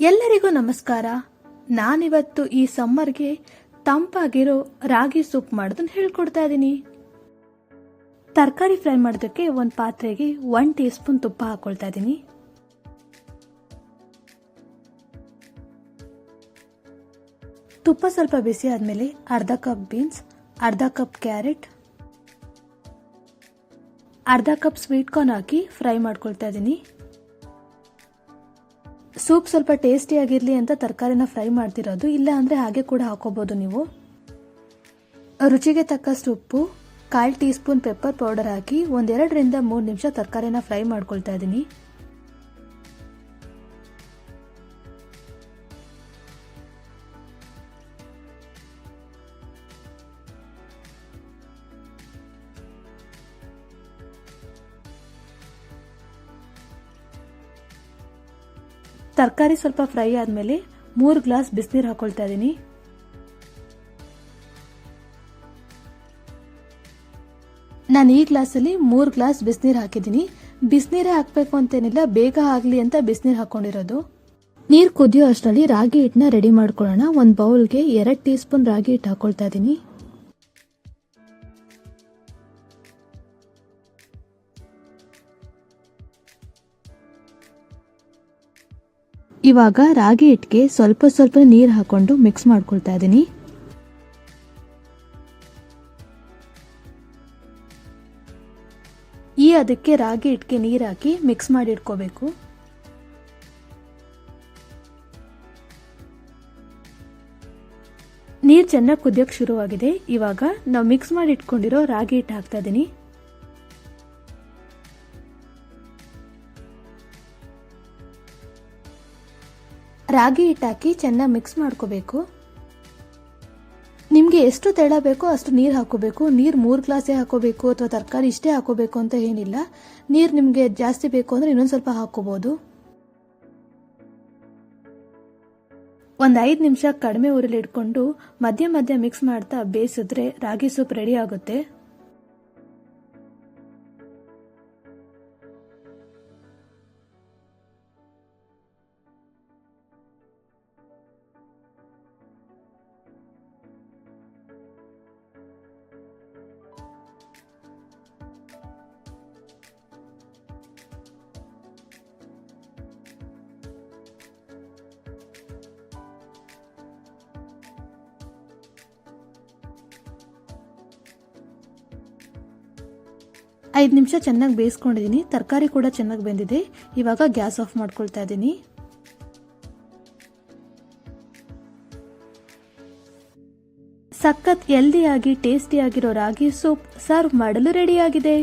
ಎಲ್ಲರಿಗೂ ನಮಸ್ಕಾರ. ನಾನಿವತ್ತು ಈ ಸಮ್ಮರ್ಗೆ ತಂಪಾಗಿರೋ ರಾಗಿ ಸೂಪ್ ಮಾಡೋದನ್ನ ಹೇಳ್ಕೊಡ್ತಾ ಇದ್ದೀನಿ. ತರಕಾರಿ ಫ್ರೈ ಮಾಡೋದಕ್ಕೆ ಒಂದು ಪಾತ್ರೆಗೆ 1 ಟೀ ಸ್ಪೂನ್ ತುಪ್ಪ ಹಾಕೊಳ್ತಾ ಇದ್ದೀನಿ. ತುಪ್ಪ ಸ್ವಲ್ಪ ಬಿಸಿ ಆದ್ಮೇಲೆ ಅರ್ಧ ಕಪ್ ಬೀನ್ಸ್, ಅರ್ಧ ಕಪ್ ಕ್ಯಾರೆಟ್, ಅರ್ಧ ಕಪ್ ಸ್ವೀಟ್ ಕಾರ್ನ್ ಹಾಕಿ ಫ್ರೈ ಮಾಡ್ಕೊಳ್ತಾ ಇದ್ದೀನಿ. ಸೂಪ್ ಸ್ವಲ್ಪ ಟೇಸ್ಟಿ ಆಗಿರ್ಲಿ ಅಂತ ತರಕಾರಿನ ಫ್ರೈ ಮಾಡ್ತಿರೋದು, ಇಲ್ಲ ಅಂದ್ರೆ ಹಾಗೆ ಕೂಡ ಹಾಕೋಬಹುದು ನೀವು. ರುಚಿಗೆ ತಕ್ಕಷ್ಟು ಉಪ್ಪು, 1/4 ಟೀ ಸ್ಪೂನ್ ಪೆಪ್ಪರ್ ಪೌಡರ್ ಹಾಕಿ 2 ರಿಂದ 3 ನಿಮಿಷ ತರಕಾರಿನ ಫ್ರೈ ಮಾಡ್ಕೊಳ್ತಾ ಇದ್ದೀನಿ. ತರಕಾರಿ ಸ್ವಲ್ಪ ಫ್ರೈ ಆದ್ಮೇಲೆ 3 ಗ್ಲಾಸ್ ಬಿಸಿನೀರು ಹಾಕೊಳ್ತಾ ಇದ್ದೀನಿ. ನಾನು ಈ ಗ್ಲಾಸಲ್ಲಿ 3 ಗ್ಲಾಸ್ ಬಿಸಿನೀರು ಹಾಕಿದ್ದೀನಿ. ಬಿಸಿನೀರೇ ಹಾಕಬೇಕು ಅಂತೇನಿಲ್ಲ, ಬೇಗ ಆಗಲಿ ಅಂತ ಬಿಸಿನೀರು ಹಾಕೊಂಡಿರೋದು. ನೀರು ಕುದಿಯೋ ಅಷ್ಟರಲ್ಲಿ ರಾಗಿ ಹಿಟ್ಟನ್ನ ರೆಡಿ ಮಾಡ್ಕೊಳ್ಳೋಣ. ಒಂದು ಬೌಲ್ಗೆ 2 ಟೀ ಸ್ಪೂನ್ ರಾಗಿ ಹಿಟ್ಟು ಹಾಕೊಳ್ತಾ ಇದ್ದೀನಿ. ಇವಾಗ ರಾಗಿ ಹಿಟ್ಟಿಗೆ ಸ್ವಲ್ಪ ಸ್ವಲ್ಪ ನೀರು ಹಾಕೊಂಡು ಮಿಕ್ಸ್ ಮಾಡ್ಕೊಳ್ತಾ ಇದ್ದೀನಿ. ಅದಕ್ಕೆ ರಾಗಿ ಹಿಟ್ಟಿಗೆ ನೀರು ಹಾಕಿ ಮಿಕ್ಸ್ ಮಾಡಿ ಇಟ್ಕೋಬೇಕು. ನೀರು ಚೆನ್ನಾಗಿ ಕುದಿಯೋಕೆ ಶುರುವಾಗಿದೆ. ಇವಾಗ ನಾವು ಮಿಕ್ಸ್ ಮಾಡಿ ಇಟ್ಕೊಂಡಿರೋ ರಾಗಿ ಹಿಟ್ಟು ಹಾಕ್ತಾ ಇದ್ದೀನಿ. ರಾಗಿ ಹಿಟ್ಟು ಹಾಕಿ ಚೆನ್ನಾಗಿ ಮಿಕ್ಸ್ ಮಾಡ್ಕೋಬೇಕು. ನಿಮಗೆ ಎಷ್ಟು ತೆಳ ಬೇಕೋ ಅಷ್ಟು ನೀರು ಹಾಕೋಬೇಕು. ನೀರು 3 ಗ್ಲಾಸೇ ಹಾಕೋಬೇಕು ಅಥವಾ ತರಕಾರಿ ಇಷ್ಟೇ ಹಾಕೋಬೇಕು ಅಂತ ಏನಿಲ್ಲ. ನೀರು ನಿಮಗೆ ಜಾಸ್ತಿ ಬೇಕು ಅಂದ್ರೆ ಇನ್ನೊಂದು ಸ್ವಲ್ಪ ಹಾಕೋಬಹುದು. ಒಂದು 5 ನಿಮಿಷ ಕಡಿಮೆ ಉರಿಲಿ ಇಟ್ಕೊಂಡು ಮಧ್ಯ ಮಧ್ಯ ಮಿಕ್ಸ್ ಮಾಡ್ತಾ ಬೇಯಿಸಿದ್ರೆ ರಾಗಿ ಸೂಪ್ ರೆಡಿ ಆಗುತ್ತೆ. ಐದು ನಿಮಿಷ ಚೆನ್ನಾಗಿ ಬೇಯಿಸ್ಕೊಂಡಿದ್ದೀನಿ. ತರಕಾರಿ ಕೂಡ ಚೆನ್ನಾಗಿ ಬೆಂದಿದೆ. ಇವಾಗ ಗ್ಯಾಸ್ ಆಫ್ ಮಾಡ್ಕೊಳ್ತಾ ಇದ್ದೀನಿ. ಸಖತ್ ಹೆಲ್ದಿಯಾಗಿ ಟೇಸ್ಟಿಯಾಗಿರೋ ರಾಗಿ ಸೂಪ್ ಸರ್ವ್ ಮಾಡಲು ರೆಡಿಯಾಗಿದೆ.